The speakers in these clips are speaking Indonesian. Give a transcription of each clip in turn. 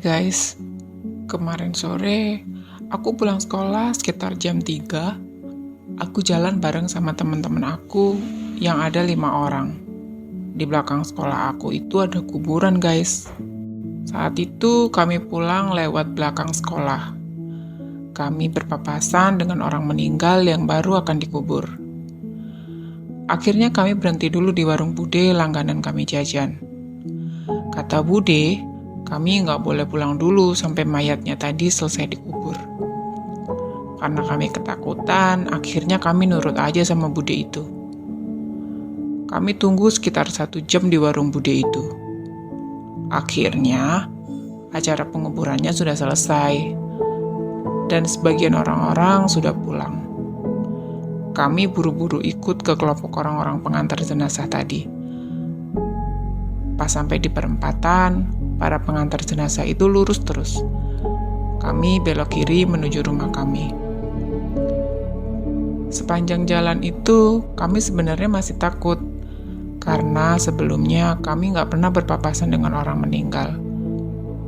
guys, kemarin sore aku pulang sekolah sekitar jam 3. Aku jalan bareng sama teman-teman aku yang ada 5 orang. Di belakang sekolah aku itu ada kuburan guys. Saat itu kami pulang lewat belakang sekolah. Kami berpapasan dengan orang meninggal yang baru akan dikubur. Akhirnya kami berhenti dulu di warung Bude langganan kami jajan. Kata Bude, kami nggak boleh pulang dulu sampai mayatnya tadi selesai dikubur. Karena kami ketakutan, akhirnya kami nurut aja sama Bude itu. Kami tunggu sekitar 1 jam di warung Bude itu. Akhirnya, acara penguburannya sudah selesai. Dan sebagian orang-orang sudah pulang. Kami buru-buru ikut ke kelompok orang-orang pengantar jenazah tadi. Pas sampai di perempatan, para pengantar jenazah itu lurus terus. Kami belok kiri menuju rumah kami. Sepanjang jalan itu, kami sebenarnya masih takut. Karena sebelumnya kami nggak pernah berpapasan dengan orang meninggal.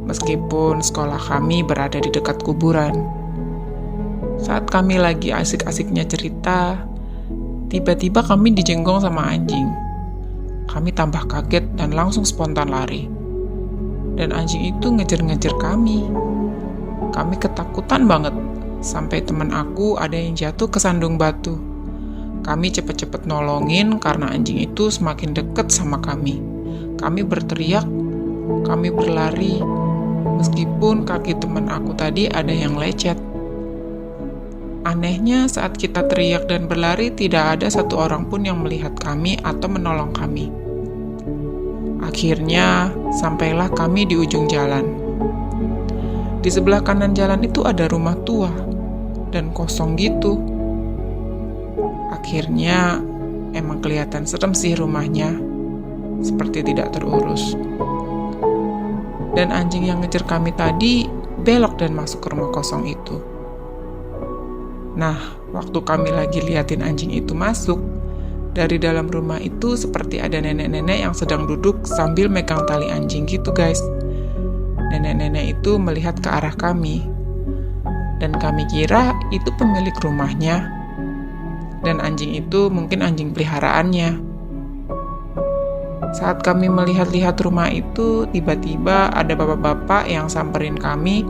Meskipun sekolah kami berada di dekat kuburan. Saat kami lagi asik-asiknya cerita, tiba-tiba kami dijenggong sama anjing. Kami tambah kaget dan langsung spontan lari. Dan anjing itu ngejar-ngejar kami. Kami ketakutan banget, sampai teman aku ada yang jatuh ke sandung batu. Kami cepet-cepet nolongin karena anjing itu semakin dekat sama kami. Kami berteriak, kami berlari, meskipun kaki teman aku tadi ada yang lecet. Anehnya saat kita teriak dan berlari tidak ada satu orang pun yang melihat kami atau menolong kami. Akhirnya, sampailah kami di ujung jalan. Di sebelah kanan jalan itu ada rumah tua, dan kosong gitu. Akhirnya, emang kelihatan serem sih rumahnya, seperti tidak terurus. Dan anjing yang ngejar kami tadi, belok dan masuk ke rumah kosong itu. Nah, waktu kami lagi liatin anjing itu masuk, dari dalam rumah itu seperti ada nenek-nenek yang sedang duduk sambil megang tali anjing gitu guys. Nenek-nenek itu melihat ke arah kami. Dan kami kira itu pemilik rumahnya. Dan anjing itu mungkin anjing peliharaannya. Saat kami melihat-lihat rumah itu, tiba-tiba ada bapak-bapak yang samperin kami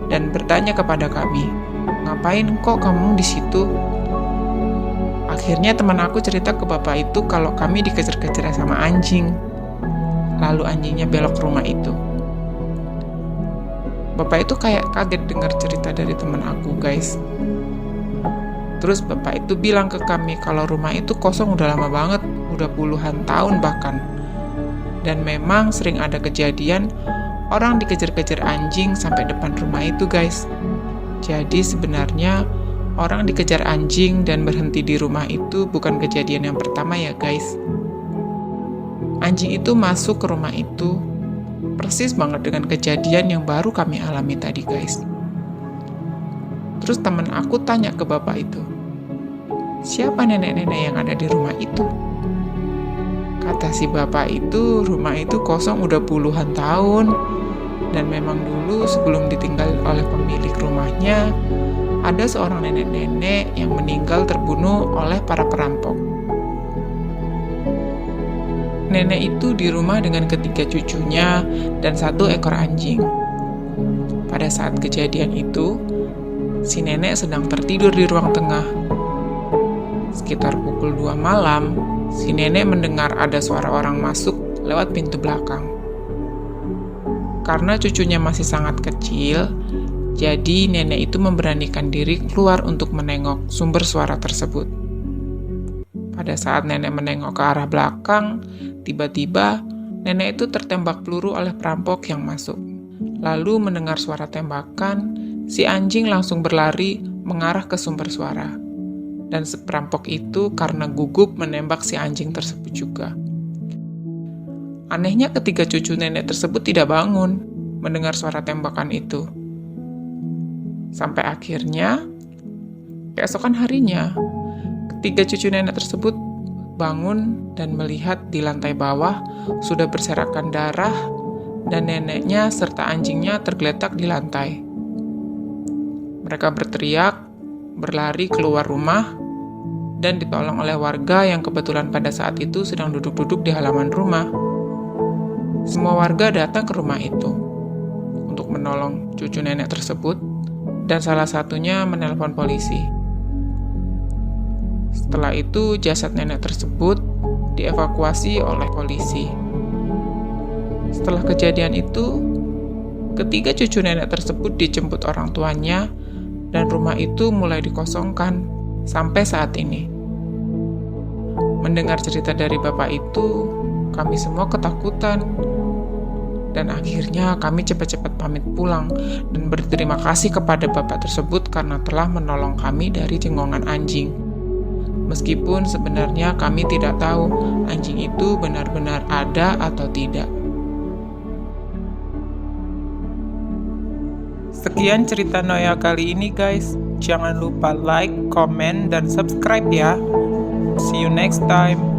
dan bertanya kepada kami, "Ngapain kok kamu di situ?" Akhirnya teman aku cerita ke bapak itu kalau kami dikejar-kejar sama anjing. Lalu anjingnya belok ke rumah itu. Bapak itu kayak kaget dengar cerita dari teman aku, guys. Terus bapak itu bilang ke kami kalau rumah itu kosong udah lama banget, udah puluhan tahun bahkan. Dan memang sering ada kejadian orang dikejar-kejar anjing sampai depan rumah itu, guys. Jadi sebenarnya orang dikejar anjing dan berhenti di rumah itu bukan kejadian yang pertama ya guys. Anjing itu masuk ke rumah itu persis banget dengan kejadian yang baru kami alami tadi guys. Terus teman aku tanya ke bapak itu, "Siapa nenek-nenek yang ada di rumah itu?" Kata si bapak itu, rumah itu kosong udah puluhan tahun. Dan memang dulu sebelum ditinggal oleh pemilik rumahnya, ada seorang nenek-nenek yang meninggal terbunuh oleh para perampok. Nenek itu di rumah dengan ketiga cucunya dan 1 ekor anjing. Pada saat kejadian itu, si nenek sedang tertidur di ruang tengah. Sekitar pukul 2 malam, si nenek mendengar ada suara orang masuk lewat pintu belakang. Karena cucunya masih sangat kecil, jadi nenek itu memberanikan diri keluar untuk menengok sumber suara tersebut. Pada saat nenek menengok ke arah belakang, tiba-tiba nenek itu tertembak peluru oleh perampok yang masuk. Lalu mendengar suara tembakan, si anjing langsung berlari mengarah ke sumber suara. Dan si perampok itu karena gugup menembak si anjing tersebut juga. Anehnya ketiga cucu nenek tersebut tidak bangun mendengar suara tembakan itu. Sampai akhirnya, keesokan harinya, ketiga cucu nenek tersebut bangun dan melihat di lantai bawah sudah berserakan darah dan neneknya serta anjingnya tergeletak di lantai. Mereka berteriak, berlari keluar rumah, dan ditolong oleh warga yang kebetulan pada saat itu sedang duduk-duduk di halaman rumah. Semua warga datang ke rumah itu untuk menolong cucu nenek tersebut, dan salah satunya menelpon polisi. Setelah itu, jasad nenek tersebut dievakuasi oleh polisi. Setelah kejadian itu, ketiga cucu nenek tersebut dijemput orang tuanya, dan rumah itu mulai dikosongkan sampai saat ini. Mendengar cerita dari bapak itu, kami semua ketakutan. Dan akhirnya kami cepat-cepat pamit pulang dan berterima kasih kepada bapak tersebut karena telah menolong kami dari cenggongan anjing. Meskipun sebenarnya kami tidak tahu anjing itu benar-benar ada atau tidak. Sekian cerita Noya kali ini guys. Jangan lupa like, comment, dan subscribe ya. See you next time.